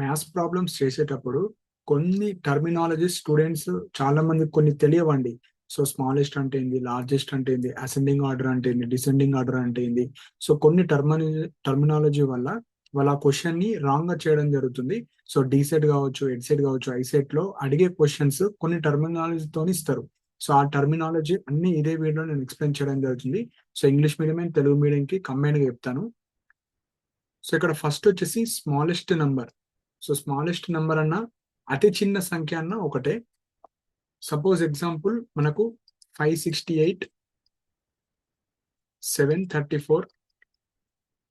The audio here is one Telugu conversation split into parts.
మ్యాథ్స్ ప్రాబ్లమ్స్ చేసేటప్పుడు కొన్ని టర్మినాలజీ స్టూడెంట్స్ చాలా మంది కొన్ని తెలియవండి. సో స్మాలెస్ట్ అంటే ఏంది, లార్జెస్ట్ అంటే ఏంది, అసెండింగ్ ఆర్డర్ అంటే ఏంది, డిసెండింగ్ ఆర్డర్ అంటే ఏంది. సో కొన్ని టర్మినాలజీ వల్ల వాళ్ళ క్వశ్చన్ ని రాంగ్ గా చేయడం జరుగుతుంది. సో డీసెట్ కావచ్చు, ఎడ్సెట్ కావచ్చు, ఐసెట్ లో అడిగే క్వశ్చన్స్ కొన్ని టర్మినాలజీతో ఇస్తారు. సో ఆ టర్మినాలజీ అన్ని ఇదే వీడియోలో నేను ఎక్స్ప్లెయిన్ చేయడం జరుగుతుంది. So English medium and Telugu medium కి కంబైన్ గా చెప్తాను. సో ఇక్కడ ఫస్ట్ వచ్చేసి smallest number. So smallest number అన్న అతి చిన్న సంఖ్య అన్న ఒకటే. సపోజ్ ఎగ్జాంపుల్ మనకు 568, 734,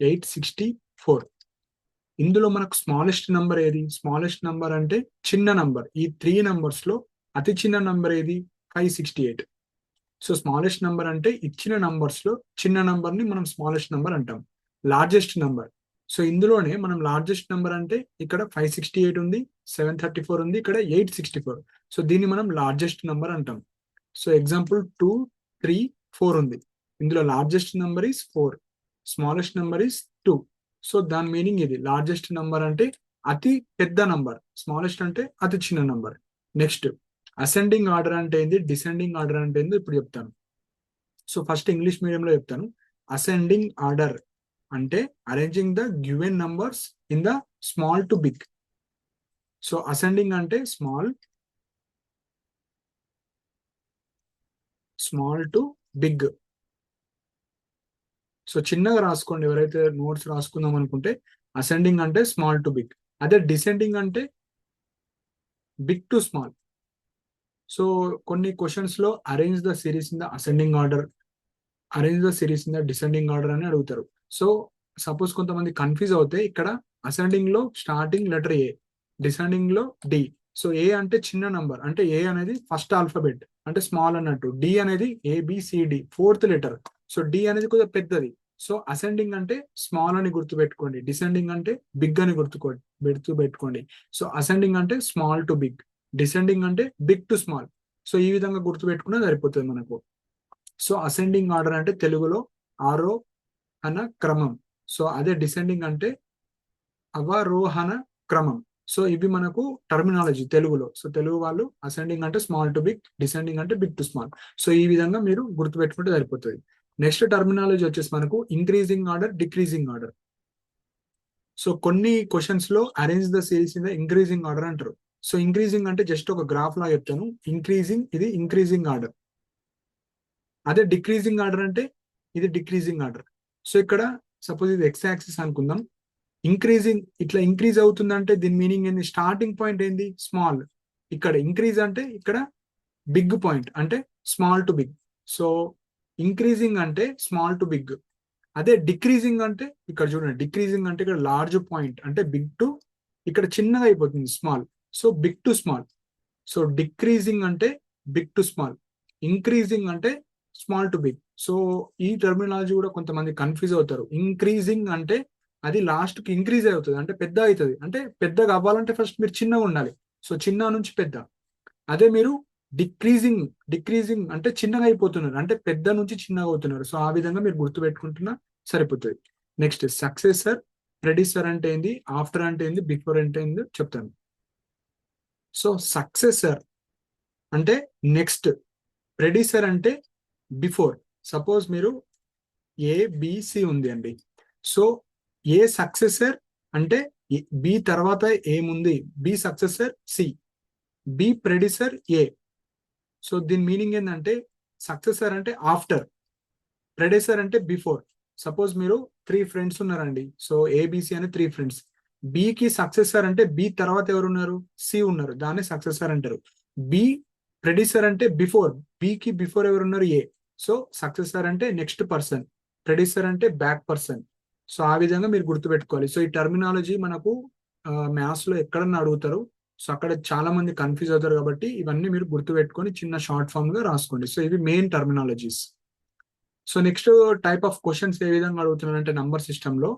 864. ఇందులో మనకు స్మాలెస్ట్ నంబర్ ఏది? స్మాలెస్ట్ నంబర్ అంటే చిన్న నంబర్. ఈ 3 నంబర్స్ లో అతి చిన్న నంబర్ ఏది? 568. సో స్మాలెస్ట్ నంబర్ అంటే ఇచ్చిన నంబర్స్ లో చిన్న నంబర్ ని మనం స్మాలెస్ట్ నంబర్ అంటాం. లార్జెస్ట్ నంబర్, సో ఇందులోనే మనం లార్జెస్ట్ నంబర్ అంటే ఇక్కడ 568 ఉంది, 734 ఉంది, ఇక్కడ 864. సో దీన్ని మనం లార్జెస్ట్ నంబర్ అంటాం. సో ఎగ్జాంపుల్ 2, 3, 4 ఉంది. ఇందులో largest number is 4, smallest number is 2. So దాని మీనింగ్ ఇది. లార్జెస్ట్ నంబర్ అంటే అతి పెద్ద నంబర్, స్మాలెస్ట్ అంటే అతి చిన్న నంబర్. నెక్స్ట్ అసెండింగ్ ఆర్డర్ అంటే ఏంది, డిసెండింగ్ ఆర్డర్ అంటే ఏంది ఇప్పుడు చెప్తాను. సో ఫస్ట్ ఇంగ్లీష్ మీడియంలో చెప్తాను. అసెండింగ్ ఆర్డర్ అంటే arranging the given numbers in the small to big. So ascending అంటే స్మాల్ టు బిగ్. సో చిన్నగా రాసుకోండి, ఎవరైతే నోట్స్ రాసుకుందాం అనుకుంటే అసెండింగ్ అంటే స్మాల్ టు బిగ్. అదే డిసెండింగ్ అంటే బిగ్ టు స్మాల్. సో కొన్ని క్వశ్చన్స్ లో arrange the series in the ascending order, arrange the series in the descending order అని అడుగుతారు. సో సపోజ్ కొంతమంది కన్ఫ్యూజ్ అవుతే ఇక్కడ అసెండింగ్ లో స్టార్టింగ్ లెటర్ ఏ, డిసెండింగ్ లో డి. సో ఏ అంటే చిన్న నంబర్, అంటే ఏ అనేది ఫస్ట్ ఆల్ఫాబెట్ అంటే స్మాల్ అన్నట్టు. డి అనేది A B C D fourth letter. So D అనేది కొద్దిగా పెద్దది. సో అసెండింగ్ అంటే స్మాల్ అని గుర్తుపెట్టుకోండి, డిసెండింగ్ అంటే బిగ్ అని గుర్తుపెట్టుకోండి. సో అసెండింగ్ అంటే స్మాల్ టు బిగ్, డిసెండింగ్ అంటే బిగ్ టు స్మాల్. సో ఈ విధంగా గుర్తుపెట్టుకునే సరిపోతుంది మనకు. సో అసెండింగ్ ఆర్డర్ అంటే తెలుగులో ఆరోహణ క్రమం. సో అదే డిసెండింగ్ అంటే అవరోహణ క్రమం. సో ఇవి మనకు టర్మినాలజీ తెలుగులో. సో తెలుగు వాళ్ళు అసెండింగ్ అంటే స్మాల్ టు బిగ్, డిసెండింగ్ అంటే బిగ్ టు స్మాల్. సో ఈ విధంగా మీరు గుర్తుపెట్టుకుంటే సరిపోతుంది. నెక్స్ట్ టర్మినాలజీ వచ్చేసి మనకు increasing order, decreasing order. So కొన్ని క్వశ్చన్స్ లో arrange the series in the increasing order అంటారు. సో ఇంక్రీజింగ్ అంటే జస్ట్ ఒక గ్రాఫ్ లా చెప్తాను. ఇంక్రీజింగ్, ఇది ఇంక్రీజింగ్ ఆర్డర్. అదే డిక్రీజింగ్ ఆర్డర్ అంటే ఇది డిక్రీజింగ్ ఆర్డర్. సో ఇక్కడ సపోజ్ ఇది ఎక్స్ యాక్సిస్ అనుకుందాం. ఇంక్రీజింగ్ ఇట్లా ఇంక్రీజ్ అవుతుందంటే దీని మీనింగ్ ఏంది? స్టార్టింగ్ పాయింట్ ఏంది? స్మాల్. ఇక్కడ ఇంక్రీజ్ అంటే ఇక్కడ బిగ్ పాయింట్ అంటే small to big. So increasing అంటే స్మాల్ టు బిగ్. అదే డిక్రీజింగ్ అంటే ఇక్కడ చూడండి, డిక్రీజింగ్ అంటే ఇక్కడ లార్జ్ పాయింట్ అంటే బిగ్ టు, ఇక్కడ చిన్నగా అయిపోతుంది small. So big to small. So decreasing అంటే బిగ్ టు స్మాల్, ఇంక్రీజింగ్ అంటే స్మాల్ టు బిగ్. సో ఈ టర్మినాలజీ కూడా కొంతమంది కన్ఫ్యూజ్ అవుతారు. ఇంక్రీజింగ్ అంటే అది లాస్ట్ కి ఇంక్రీజ్ అవుతుంది అంటే పెద్ద అవుతుంది. అంటే పెద్దగా అవ్వాలంటే ఫస్ట్ మీరు చిన్నగా ఉండాలి. సో చిన్న నుంచి పెద్ద. అదే మీరు డిక్రీజింగ్, డిక్రీజింగ్ అంటే చిన్నగా అయిపోతున్నారు అంటే పెద్ద నుంచి చిన్నగా అవుతున్నారు. సో ఆ విధంగా మీరు గుర్తుపెట్టుకుంటున్నా సరిపోతుంది. నెక్స్ట్ సక్సెసర్, ప్రెడిసర్ అంటే ఏంది, ఆఫ్టర్ అంటే ఏంది, బిఫోర్ అంటే ఏంది చెప్తాను. సో సక్సెసర్ అంటే నెక్స్ట్, ప్రెడిసర్ అంటే బిఫోర్. సపోజ్ మీరు ఏబిసి ఉంది అండి. సో ఏ సక్సెసర్ అంటే బి తర్వాత ఏముంది, B successor C, B predecessor A. So దీని మీనింగ్ ఏంటంటే సక్సెసర్ అంటే ఆఫ్టర్, ప్రెడిసర్ అంటే బిఫోర్. సపోజ్ మీరు 3 ఫ్రెండ్స్ ఉన్నారండి. సో ఏబిసి అని 3 ఫ్రెండ్స్. బికి సక్సెసర్ అంటే బి తర్వాత ఎవరు ఉన్నారు? సి ఉన్నారు, దాన్ని సక్సెసర్ అంటారు. బి ప్రెడిసర్ అంటే బిఫోర్, బికి బిఫోర్ ఎవరు ఉన్నారు? ఏ. సో సక్సెసర్ అంటే నెక్స్ట్ పర్సన్, ప్రెడిసర్ అంటే బ్యాక్ పర్సన్. సో ఆ విధంగా మీరు గుర్తుపెట్టుకోవాలి. సో ఈ టర్మినాలజీ మనకు మ్యాథ్స్ లో ఎక్కడన్నా అడుగుతారు. సో అక్కడ చాలా మంది కన్ఫ్యూజ్ అవుతారు కాబట్టి ఇవన్నీ మీరు గుర్తుపెట్టుకొని చిన్న షార్ట్ ఫామ్ గా రాసుకోండి. సో ఇవి main terminologies. So next type of questions ఏ విధంగా అడుగుతున్నారంటే నంబర్ సిస్టమ్ లో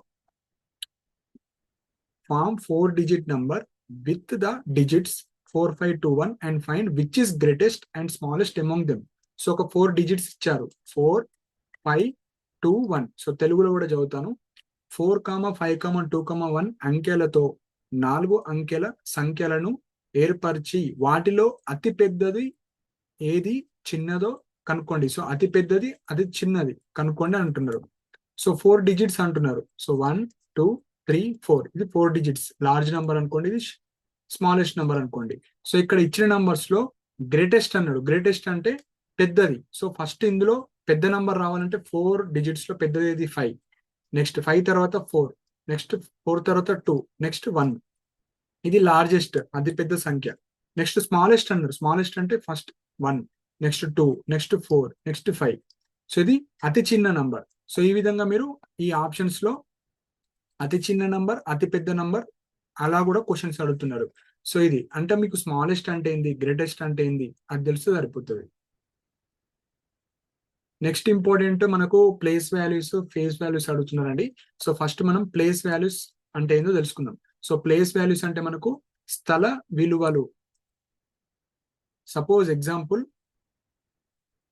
form 4-digit number with the digits 4, 5, 2, 1 and find which is greatest and smallest among them. So ఒక 4 digits ఇచ్చారు, 4, 5, 2, 1. సో తెలుగులో కూడా చదువుతాను. 4, 5, 2, 1 అంకెలతో 4 అంకెల సంఖ్యలను ఏర్పరిచి వాటిలో అతి పెద్దది ఏది చిన్నదో కనుక్కోండి. సో అతి పెద్దది అది చిన్నది కనుక్కోండి అంటున్నారు. సో 4 డిజిట్స్ అంటున్నారు. సో 1 2 3 4 ఇది 4 డిజిట్స్. లార్జ్ నెంబర్ అనుకోండి, ఇది స్మాలెస్ట్ నెంబర్ అనుకోండి. సో ఇక్కడ ఇచ్చిన నంబర్స్ లో గ్రేటెస్ట్ అన్నాడు. గ్రేటెస్ట్ అంటే పెద్దది. సో ఫస్ట్ ఇందులో పెద్ద నంబర్ రావాలంటే 4 డిజిట్స్ లో పెద్దది ఏది 5. నెక్స్ట్ 5 తర్వాత 4, నెక్స్ట్ 4 తర్వాత 2, నెక్స్ట్ 1. ఇది లార్జెస్ట్ అతి పెద్ద సంఖ్య. నెక్స్ట్ స్మాలెస్ట్ అన్నారు. స్మాలెస్ట్ అంటే first 1, next 2, next 4, next 5. So ఇది అతి చిన్న నంబర్. సో ఈ విధంగా మీరు ఈ ఆప్షన్స్ లో అతి చిన్న నంబర్, అతి పెద్ద నంబర్ అలా కూడా క్వశ్చన్స్ అడుగుతున్నారు. సో ఇది అంటే మీకు స్మాలెస్ట్ అంటే ఏంది, గ్రేటెస్ట్ అంటే ఏంది అది తెలిస్తే సరిపోతుంది. నెక్స్ట్ ఇంపార్టెంట్ మనకు ప్లేస్ వాల్యూస్, ఫేస్ వాల్యూస్ అడుగుతున్నారండి. సో ఫస్ట్ మనం ప్లేస్ వాల్యూస్ అంటే ఏందో తెలుసుకుందాం. సో ప్లేస్ వాల్యూస్ అంటే మనకు స్థల విలువలు. సపోజ్ ఎగ్జాంపుల్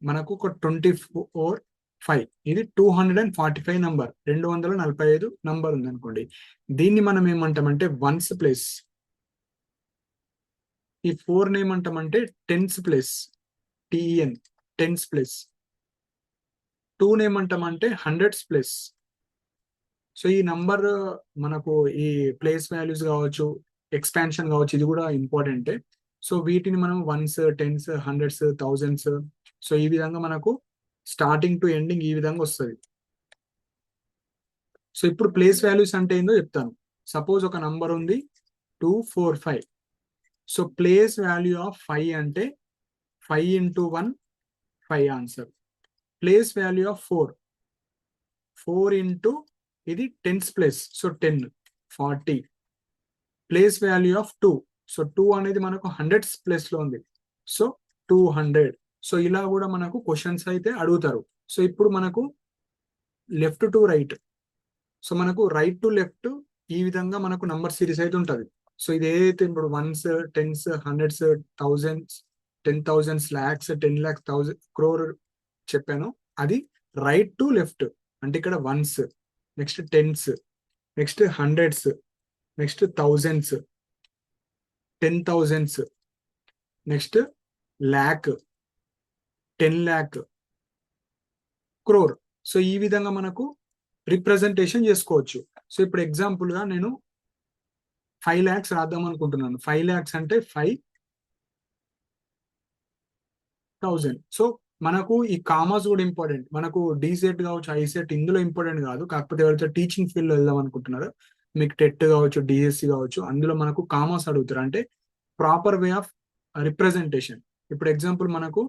మనకు ఒక 24/5 ఇది 245 నంబర్, 245 నంబర్ ఉంది అనుకోండి. దీన్ని మనం ఏమంటామంటే వన్స్ ప్లేస్. ఈ 4 ఏమంటామంటే tens place, TEN tens place. 2 ఏమంటామంటే హండ్రెడ్స్ ప్లేస్. సో ఈ నంబర్ మనకు ఈ ప్లేస్ వాల్యూస్ కావచ్చు, ఎక్స్పాన్షన్ కావచ్చు, ఇది కూడా ఇంపార్టెంటే. సో వీటిని మనం ones, tens, hundreds, thousands, so ఈ విధంగా మనకు స్టార్టింగ్ టు ఎండింగ్ ఈ విధంగా వస్తుంది. సో ఇప్పుడు ప్లేస్ వాల్యూస్ అంటే ఏందో చెప్తాను. సపోజ్ ఒక నంబర్ ఉంది 245. సో ప్లేస్ వాల్యూ ఆఫ్ 5 అంటే 5 into 1 5 answer. Place value of 4 into ఇది tens place, so 10 40. Place value of 2, so 2 అనేది మనకు హండ్రెడ్స్ ప్లేస్ లో ఉంది, సో 200. సో ఇలా కూడా మనకు క్వశ్చన్స్ అయితే అడుగుతారు. సో ఇప్పుడు మనకు లెఫ్ట్ టు రైట్, సో మనకు రైట్ టు లెఫ్ట్ ఈ విధంగా మనకు నంబర్ సిరీస్ అయితే ఉంటుంది. సో ఇది ఏదైతే ఇప్పుడు ones, tens, hundreds, thousands, 10,000, lakhs, 10 lakhs, 1000 crore చెప్పాను, అది రైట్ టు లెఫ్ట్. అంటే ఇక్కడ ones, next tens, next hundreds, next thousands, 10,000s, next lakh, 10 lakh, crore. So ఈ విధంగా మనకు రిప్రజెంటేషన్ చేసుకోవచ్చు. సో ఇప్పుడు ఎగ్జాంపుల్ గా నేను 5 lakhs రాద్దాం అనుకుంటున్నాను. 5 lakhs అంటే 5,000. సో మనకు ఈ కామాస్ కూడా ఇంపార్టెంట్. మనకు డీసెట్ కావచ్చు, ఐసెట్ ఇందులో ఇంపార్టెంట్ కాదు. కాకపోతే ఎవరైతే టీచింగ్ ఫీల్డ్ లో వెళ్దాం అనుకుంటున్నారో, మీకు టెట్ కావచ్చు, డిఎస్సి కావచ్చు, అందులో మనకు కామాస్ అడుగుతారు. అంటే ప్రాపర్ వే ఆఫ్ రిప్రజెంటేషన్. ఇప్పుడు ఎగ్జాంపుల్ మనకు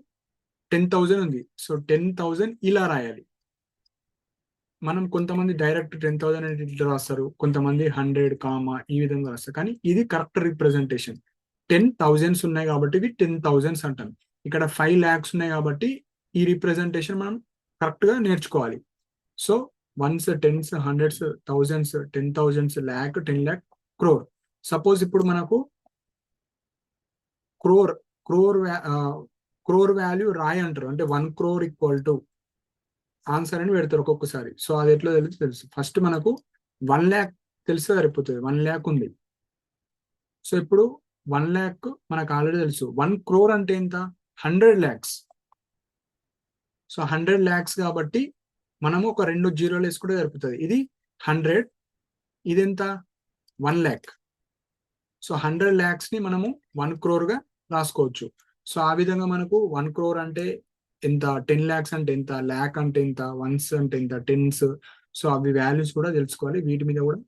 10,000 ఉంది. సో 10,000 ఇలా రాయాలి. మనం కొంతమంది డైరెక్ట్ 10,000 అని ఇట్లా రాస్తారు, కొంతమంది 100 కామా ఈ విధంగా రాస్తారు. కానీ ఇది కరెక్ట్ రిప్రజెంటేషన్. 10,000s ఉన్నాయి కాబట్టి ఇవి 10,000s అంటాం. ఇక్కడ 5 lakhs ఉన్నాయి కాబట్టి ఈ రిప్రజెంటేషన్ మనం కరెక్ట్ గా నేర్చుకోవాలి. So ones, tens, hundreds, thousands, 10,000s, lakh, 10 lakh, crore. Suppose ఇప్పుడు మనకు క్రోర్ క్రోర్ క్రోర్ వాల్యూ రాయి అంటారు. అంటే 1 crore = ఆన్సర్ అని పెడతారు ఒక్కొక్కసారి. సో అది ఎట్లా తెలుసు. ఫస్ట్ మనకు 1 lakh తెలిస్తే సరిపోతుంది. 1 lakh ఉంది. సో ఇప్పుడు 1 lakh మనకు ఆల్రెడీ తెలుసు. 1 crore అంటే ఎంత, 100 lakhs. సో 100 lakhs కాబట్టి మనము ఒక 2 జీరోలు వేసుకుంటే సరిపోతుంది. ఇది 100, ఇది ఎంత 1 lakh. సో 100 lakhs ని మనము 1 crore గా రాసుకోవచ్చు. సో ఆ విధంగా మనకు 1 crore అంటే ఎంత, 10 lakhs అంటే ఎంత, ల్యాక్ అంటే ఎంత, వన్స్ అంటే ఎంత, టెన్స్. సో అవి వాల్యూస్ కూడా తెలుసుకోవాలి. వీటి మీద కూడా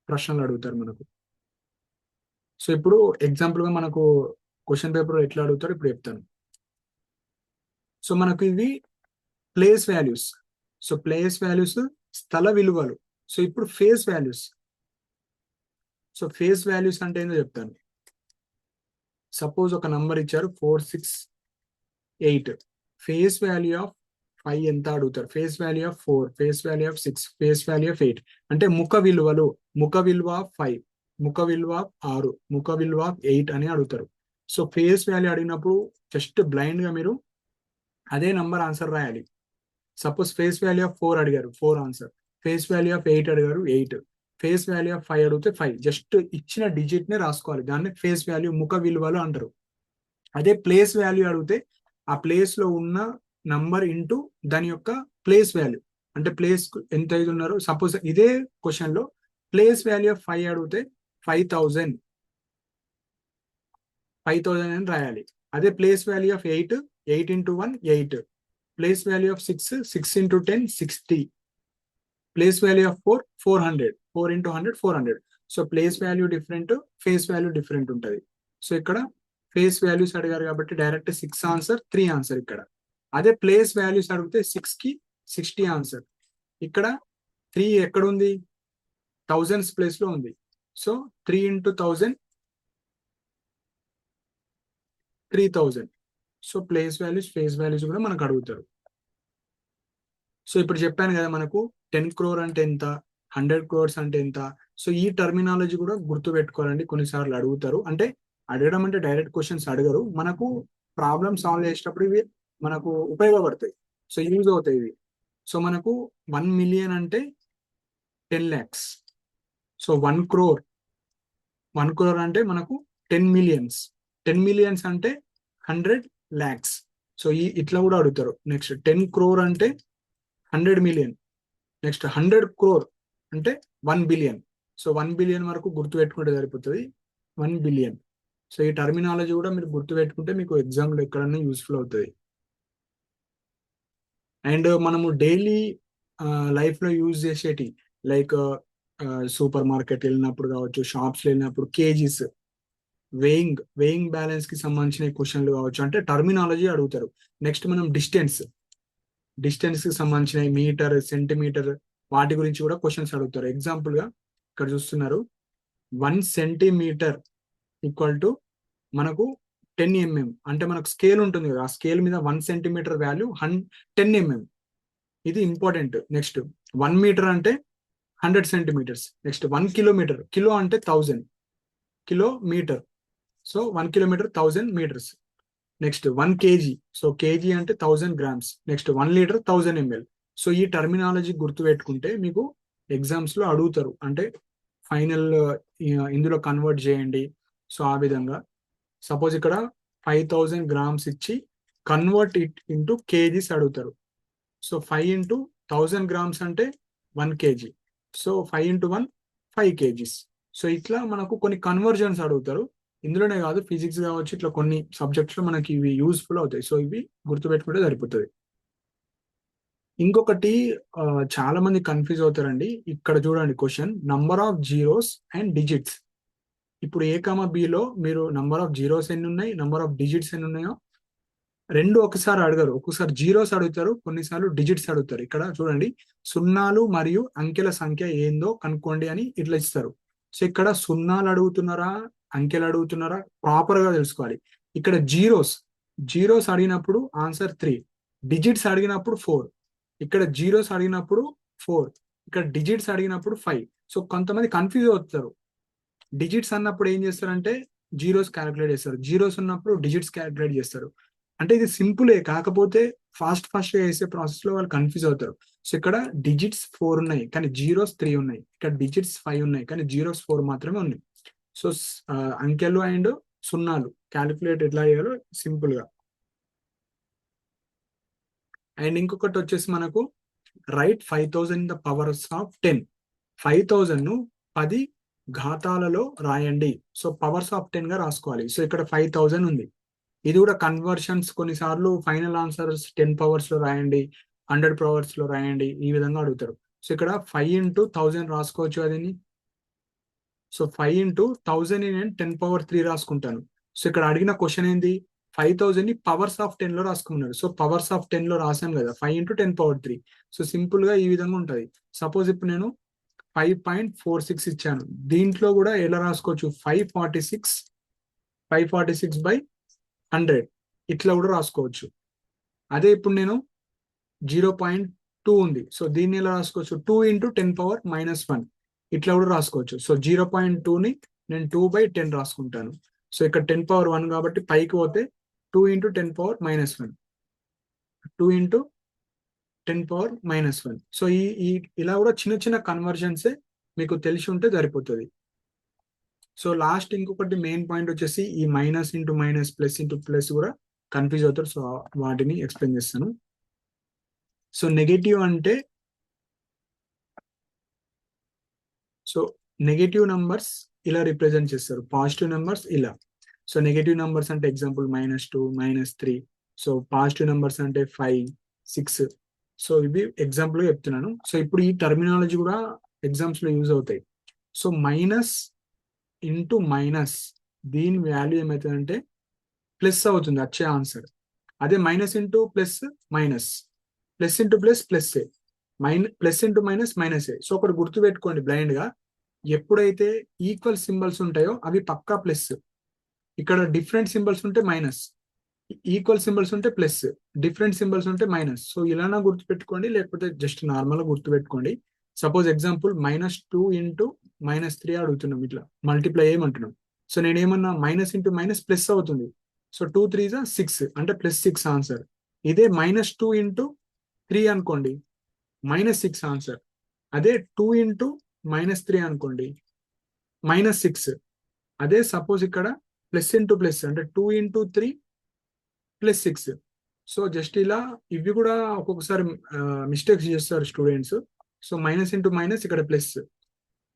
ప్రశ్నలు అడుగుతారు మనకు. సో ఇప్పుడు ఎగ్జాంపుల్ గా మనకు క్వశ్చన్ పేపర్ ఎట్లా అడుగుతారో ఇప్పుడు చెప్తాను. సో మనకు ఇవి place values. So place values స్థల విలువలు. సో ఇప్పుడు face values. So face values అంటే ఏంటో చెప్తాను. సపోజ్ ఒక నంబర్ ఇచ్చారు 468. ఫేస్ వాల్యూ ఆఫ్ 5 ఎంత అడుగుతారు, face value of 4, face value of 6, face value of 8. అంటే ముఖ విలువలు, ముఖ విలువ ఆఫ్ 5, ముఖ విలువ ఆఫ్ 6, ముఖ విలువ ఆఫ్ 8 అని అడుగుతారు. సో ఫేస్ వాల్యూ అడిగినప్పుడు జస్ట్ బ్లైండ్ గా మీరు అదే నంబర్ ఆన్సర్ రాయాలి. సపోజ్ ఫేస్ వాల్యూ ఆఫ్ 4 అడిగారు, 4 ఆన్సర్. ఫేస్ వాల్యూ ఆఫ్ 8 అడిగారు, 8. ఫేస్ వాల్యూ ఆఫ్ 5 అడిగితే 5 జస్ట్ ఇచ్చిన డిజిట్ నే రాసుకోవాలి, దాన్ని ఫేస్ వాల్యూ ముఖ విలువలు అంటారు. అదే ప్లేస్ వాల్యూ అడిగితే ఆ ప్లేస్ లో ఉన్న నంబర్ ఇంటూ దాని యొక్క ప్లేస్ వాల్యూ, అంటే ప్లేస్ ఎంత ఇది ఉన్నారో, సపోజ్ ఇదే క్వశ్చన్ లో ప్లేస్ వాల్యూ ఆఫ్ 5 అడిగితే 5000 అని రాయాలి. అదే place value of 8 into 1 8, place value of 6 into 10 60, place value of 400 4 into 100 400. So place value different, face value different ఉంటుంది. సో ఇక్కడ ఫేస్ వాల్యూస్ అడిగారు కాబట్టి డైరెక్ట్ 6 ఆన్సర్ 3 ఆన్సర్ ఇక్కడ. అదే ప్లేస్ వాల్యూస్ అడిగితే 6 కి 60 ఆన్సర్. ఇక్కడ 3 ఎక్కడ ఉంది, థౌజండ్స్ ప్లేస్ లో ఉంది. So 3 into 1000 3000. So place values face values కూడా మనకు అడుగుతారు. సో ఇప్పుడు చెప్పాను కదా మనకు 10 crore అంటే ఎంత, 100 crores అంటే ఎంత. సో ఈ టర్మినాలజీ కూడా గుర్తు పెట్టుకోవాలండి, కొన్నిసార్లు అడుగుతారు. అంటే అడగడం అంటే డైరెక్ట్ క్వశ్చన్స్ అడగరు, మనకు ప్రాబ్లమ్ సాల్వ్ చేసేటప్పుడు ఇవి మనకు ఉపయోగపడతాయి, సో యూజ్ అవుతాయి ఇవి. సో మనకు 1 million అంటే 10 lakhs. సో 1 crore అంటే మనకు 10 millions. 10 millions అంటే 100 lakhs. సో ఇట్లా కూడా అడుగుతారు. నెక్స్ట్ 10 crore అంటే 100 million. నెక్స్ట్ 100 crore అంటే 1 billion. సో 1 billion వరకు గుర్తు పెట్టుకుంటే సరిపోతుంది, 1 billion. సో ఈ టర్మినాలజీ కూడా మీరు గుర్తు పెట్టుకుంటే మీకు ఎగ్జామ్లో ఎక్కడన్నా యూస్ఫుల్ అవుతుంది. అండ్ మనము డైలీ లైఫ్లో యూజ్ చేసేటి లైక్ సూపర్ మార్కెట్ వెళ్ళినప్పుడు కావచ్చు, షాప్స్ వెళ్ళినప్పుడు కేజీస్, వేయింగ్ బ్యాలెన్స్ కి సంబంధించిన క్వశ్చన్లు కావచ్చు, అంటే టర్మినాలజీ అడుగుతారు. నెక్స్ట్ మనం డిస్టెన్స్ కి సంబంధించిన మీటర్, సెంటీమీటర్, వాటి గురించి కూడా క్వశ్చన్స్ అడుగుతారు. ఎగ్జాంపుల్ గా ఇక్కడ చూస్తున్నారు, 1 centimeter ఈక్వల్ టు మనకు 10 mm. అంటే మనకు స్కేల్ ఉంటుంది కదా, ఆ స్కేల్ మీద 1 centimeter వాల్యూ 10 mm. ఇది ఇంపార్టెంట్. నెక్స్ట్ 1 meter అంటే 100 centimeters. నెక్స్ట్ 1 kilometer, కిలో అంటే 1000 kilometre. So 1 kilometer 1000 meters. Next 1 kg, so KG అంటే 1000 grams. Next 1 liter 1000 ml. So ఈ టర్మినాలజీ గుర్తు పెట్టుకుంటే మీకు ఎగ్జామ్స్ లో అడుగుతారు, అంటే ఫైనల్ ఇందులో కన్వర్ట్ చేయండి. సో ఆ విధంగా సపోజ్ ఇక్కడ 5000 grams ఇచ్చి కన్వర్ట్ ఇట్ ఇంటూ కేజీస్ అడుగుతారు. సో 5 ఇంటూ 1000 grams అంటే 1 kg. So 5 into 1 5 kgs. So ఇట్లా మనకు కొన్ని కన్వర్జన్స్ అడుగుతారు. ఇందులోనే కాదు, ఫిజిక్స్ కావచ్చు, ఇట్లా కొన్ని సబ్జెక్ట్స్ లో మనకి ఇవి యూస్ఫుల్ అవుతాయి. సో ఇవి గుర్తుపెట్టుకుంటే సరిపోతుంది. ఇంకొకటి చాలా మంది కన్ఫ్యూజ్ అవుతారండి. ఇక్కడ చూడండి question, number of zeros and digits. ఇప్పుడు ఏ కామా బిలో మీరు నంబర్ ఆఫ్ జీరోస్ ఎన్ని ఉన్నాయి, నంబర్ ఆఫ్ డిజిట్స్ ఎన్ని ఉన్నాయో రెండు ఒకసారి అడగరు. ఒక్కొక్కసారి జీరోస్ అడుగుతారు, కొన్నిసార్లు డిజిట్స్ అడుగుతారు. ఇక్కడ చూడండి, సున్నాలు మరియు అంకెల సంఖ్య ఏందో కనుక్కోండి అని ఇట్లా ఇస్తారు. సో ఇక్కడ సున్నాలు అడుగుతున్నారా, అంకెలు అడుగుతున్నారా, ప్రాపర్ గా తెలుసుకోవాలి. ఇక్కడ జీరోస్ అడిగినప్పుడు ఆన్సర్ 3, డిజిట్స్ అడిగినప్పుడు 4, ఇక్కడ జీరోస్ అడిగినప్పుడు 4, ఇక్కడ డిజిట్స్ అడిగినప్పుడు 5. సో కొంతమంది కన్ఫ్యూజ్ అవుతారు. డిజిట్స్ అన్నప్పుడు ఏం చేస్తారంటే జీరోస్ క్యాలిక్యులేట్ చేస్తారు, జీరోస్ ఉన్నప్పుడు డిజిట్స్ క్యాలిక్యులేట్ చేస్తారు. అంటే ఇది సింపులే, కాకపోతే ఫాస్ట్ గా చేసే ప్రాసెస్ లో వాళ్ళు కన్ఫ్యూజ్ అవుతారు. సో ఇక్కడ డిజిట్స్ 4 ఉన్నాయి కానీ జీరోస్ 3 ఉన్నాయి, ఇక్కడ డిజిట్స్ 5 ఉన్నాయి కానీ జీరోస్ 4 మాత్రమే ఉన్నాయి. సో అంకెలు అండ్ సున్నాలు క్యాలిక్యులేట్ ఎట్లా చేయాలో సింపుల్ గా. అండ్ ఇంకొకటి వచ్చేసి మనకు right 5000 in the powers of 10. 5000 ను 10 ఘాతాలలో రాయండి. సో పవర్స్ ఆఫ్ 10 గా రాసుకోవాలి. సో ఇక్కడ 5000 ఉంది. ఇది కూడా కన్వర్షన్స్, కొన్నిసార్లు ఫైనల్ ఆన్సర్స్ 10 పవర్స్ లో రాయండి, 100 పవర్స్ లో రాయండి, ఈ విధంగా అడుగుతారు. సో ఇక్కడ 5 ఇంటూ 1000 రాసుకోవచ్చు అదిని. సో 5 ఇంటూ 1000 నేను 10 power 3 రాసుకుంటాను. సో ఇక్కడ అడిగిన క్వశ్చన్ ఏంది, 5000 ని పవర్స్ ఆఫ్ 10 లో రాసుకున్నాడు. సో పవర్స్ ఆఫ్ 10 లో రాశాను కదా, 5 ఇంటూ 10 power 3. సో సింపుల్ గా ఈ విధంగా ఉంటది. సపోజ్ ఇప్పుడు నేను 5.46 ఇచ్చాను, దీంట్లో కూడా ఎలా రాసుకోవచ్చు, 546/100 ఇట్లా కూడా రాసుకోవచ్చు. అదే ఇప్పుడు నేను 0.2 ఉంది, సో దీన్ని ఎలా రాసుకోవచ్చు, 2 ఇంటూ 10 power -1 ఇట్లా కూడా రాసుకోవచ్చు. సో 0.2ని నేను 2/10 రాసుకుంటాను. సో ఇక్కడ 10 power 1 కాబట్టి పైకి పోతే 2 into 10 power -1, 2 into 10 power -1. So ఇలా కూడా చిన్న చిన్న కన్వర్జన్సే మీకు తెలిసి ఉంటే సరిపోతుంది. సో లాస్ట్ ఇంకొకటి మెయిన్ పాయింట్ వచ్చేసి ఈ minus into minus plus into plus కూడా కన్ఫ్యూజ్ అవుతారు. సో వాటిని ఎక్స్ప్లెయిన్ చేస్తాను. సో నెగటివ్ అంటే సో నెగటివ్ నంబర్స్ ఇలా రిప్రజెంట్ చేస్తారు, పాజిటివ్ నెంబర్స్ ఇలా. సో నెగటివ్ నెంబర్స్ అంటే ఎగ్జాంపుల్ -2, -3. సో పాజిటివ్ నెంబర్స్ అంటే 5, 6. సో ఇవి ఎగ్జాంపుల్ చెప్తున్నాను. సో ఇప్పుడు ఈ టర్మినాలజీ కూడా ఎగ్జామ్స్ లో యూజ్ అవుతాయి. సో మైనస్ ఇంటూ మైనస్ దీని వాల్యూ ఏమవుతుందంటే ప్లస్ అవుతుంది వచ్చే ఆన్సర్. అదే minus into plus minus, plus into plus plus, plus into minus minus. So ఒకటి గుర్తు పెట్టుకోండి బ్లైండ్ గా, ఎప్పుడైతే ఈక్వల్ సింబల్స్ ఉంటాయో అవి పక్కా ప్లస్. ఇక్కడ డిఫరెంట్ సింబల్స్ ఉంటే మైనస్, ఈక్వల్ సింబల్స్ ఉంటే ప్లస్, డిఫరెంట్ సింబల్స్ ఉంటే మైనస్. సో ఇలానా గుర్తు పెట్టుకోండి, లేకపోతే జస్ట్ నార్మల్ గా గుర్తు పెట్టుకోండి. సపోజ్ ఎగ్జాంపుల్ -2 ఇంటూ -3 అడుగుతున్నాం, ఇట్లా మల్టిప్లై ఏమంటున్నాం. సో నేనేమన్నా మైనస్ ఇంటూ మైనస్ ప్లస్ అవుతుంది. సో 2 3 6 అంటే +6 ఆన్సర్. ఇదే -2 ఇంటూ 3 అనుకోండి, -6 ఆన్సర్. అదే 2 ఇంటూ -3 అనుకోండి, -6. అదే సపోజ్ ఇక్కడ ప్లస్ ఇంటూ ప్లస్ అంటే 2 ఇంటూ 3 +6. సో జస్ట్ ఇలా ఇవి కూడా ఒక్కొక్కసారి మిస్టేక్స్ చేస్తారు students. So minus into minus ఇక్కడ plus,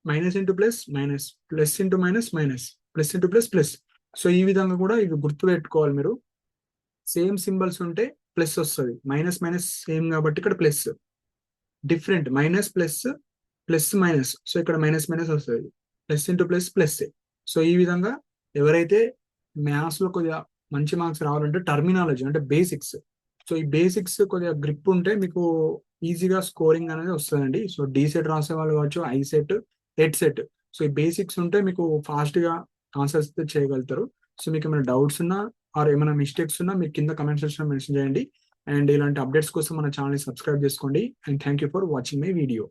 minus into plus minus, plus into minus minus, plus into plus plus. So ఈ విధంగా కూడా ఇవి గుర్తు పెట్టుకోవాలి మీరు. సేమ్ సింబల్స్ ఉంటే ప్లస్ వస్తుంది, మైనస్ మైనస్ సేమ్ కాబట్టి ఇక్కడ plus. Different minus plus, plus minus, so ఇక్కడ మైనస్ మైనస్ వస్తుంది, plus into plus plus. So ఈ విధంగా ఎవరైతే మ్యాథ్స్ లో కొద్దిగా మంచి మార్క్స్ రావాలంటే టర్మినాలజీ అంటే బేసిక్స్, సో ఈ బేసిక్స్ కొద్దిగా గ్రిప్ ఉంటే మీకు ఈజీగా స్కోరింగ్ అనేది వస్తుందండి. సో డి సెట్ రాసే వాళ్ళు కావచ్చు, I set, head set. So ఈ బేసిక్స్ ఉంటే మీకు ఫాస్ట్ గా ఆన్సర్స్ చేయగలుగుతారు. సో మీకు ఏమైనా డౌట్స్ ఉన్నా ఆర్ ఏమైనా మిస్టేక్స్ ఉన్నా మీకు కింద కమెంట్ సెక్షన్ మెన్షన్ చేయండి. అండ్ ఇలాంటి అప్డేట్స్ కోసం మన ఛానల్ సబ్స్క్రైబ్ చేసుకోండి. And thank you for watching my video.